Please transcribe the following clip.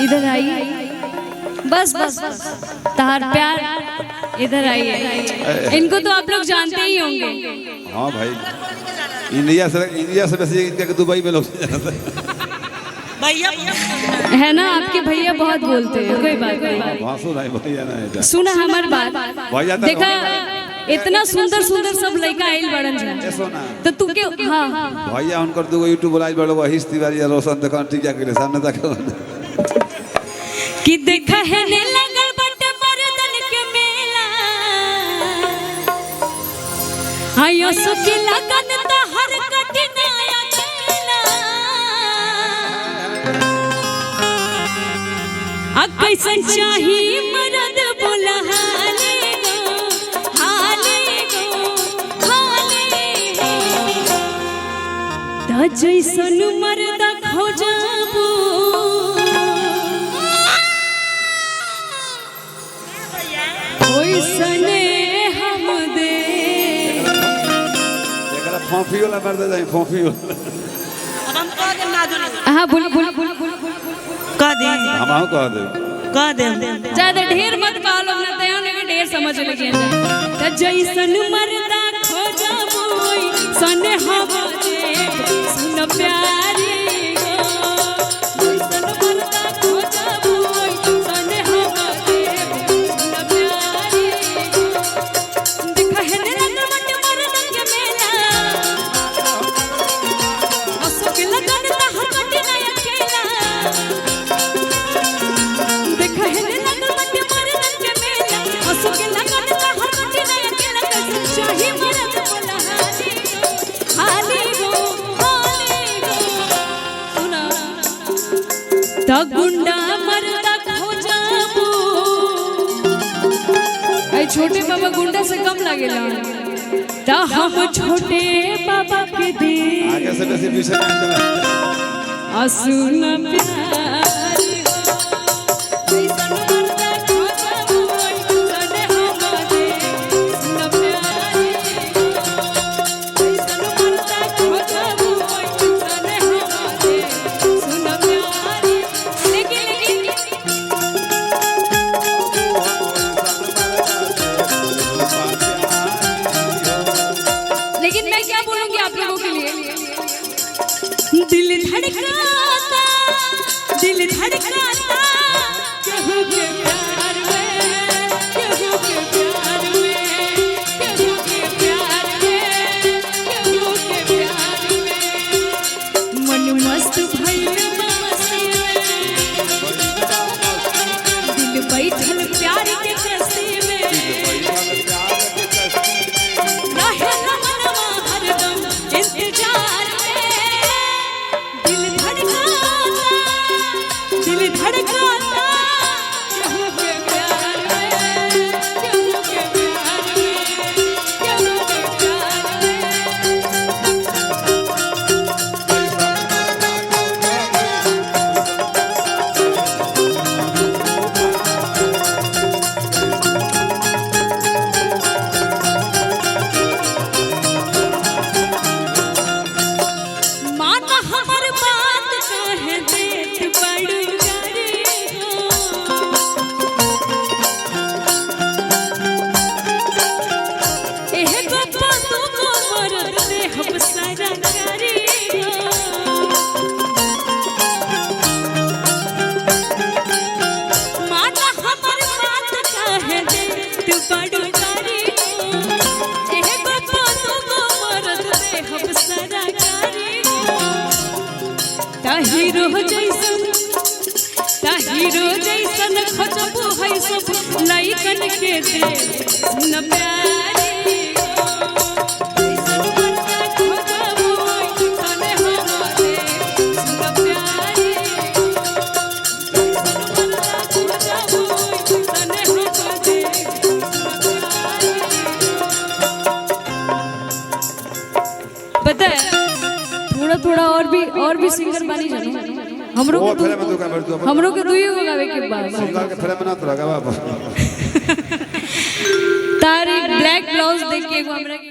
इधर आइए, बस बस बस तार प्यार इधर आइए। इनको तो आप लोग जानते ही होंगे। हाँ भाई, इंडिया से वैसे इनका दुबई में लोग भैया है ना, आपके भैया बहुत बोलते हैं। कोई बात नहीं, भैया ना सुना हमार बात। देखा इतना सुंदर सुंदर सब लड़का आइल बड़न जा तो तू के हां भैया उनकर दुगो यूट्यूब लाइव बड़ो वहीस तिवारी या रोशन देखन टीका के सामने देखो कि देखा है ने लगल बट मर्दन के मेला आयो सुखी लगन त हर कठिनाया केला आ कैसन चाही मर्द बोला हाले गो हाले गो हाले ता जैसन मर्द खोजबू ओइसने हम दे एकरा फोफी वाला मार दे जाई फोफी वाला। अब हम कह दे ना दुनी हां बोल बोल बोल कह दे हम कह दे ज्यादा ढेर मत पालो ना तयो ने के ढेर समझ लगे त जैसन मर्दा खोजबोई सने हम दे सुन प्यारी गुंडा मर्दा खोजबू ऐ छोटे बाबा गुंडा से कम लागेला ता हम छोटे बाबा के दे आगे से बेसी पीछे नहीं चला असुन प्यार दिल धड़काता केहू के प्यार में केहू के प्यार में केहू के प्यार में केहू के प्यार में मन मस्त भइल मस्ती में दिल बैठल प्यार के कस्ती में रहे मनवा हरदम इंतजार धड़काता केहू के प्यार में केहू के प्यार में केहू के प्यार माना हमर बात कहे देत बड़ू हीरो जैसन खोजबू है सब लइकन के दे सुन प्यारी पता है थोड़ा थोड़ा और भी सिंगर बनी जानो हमरो के दुइयो को गावे के बाद सिंगर के फिल्म ना तो लगावा तारी ब्लैक ब्लाउज देख के एगो हमरा के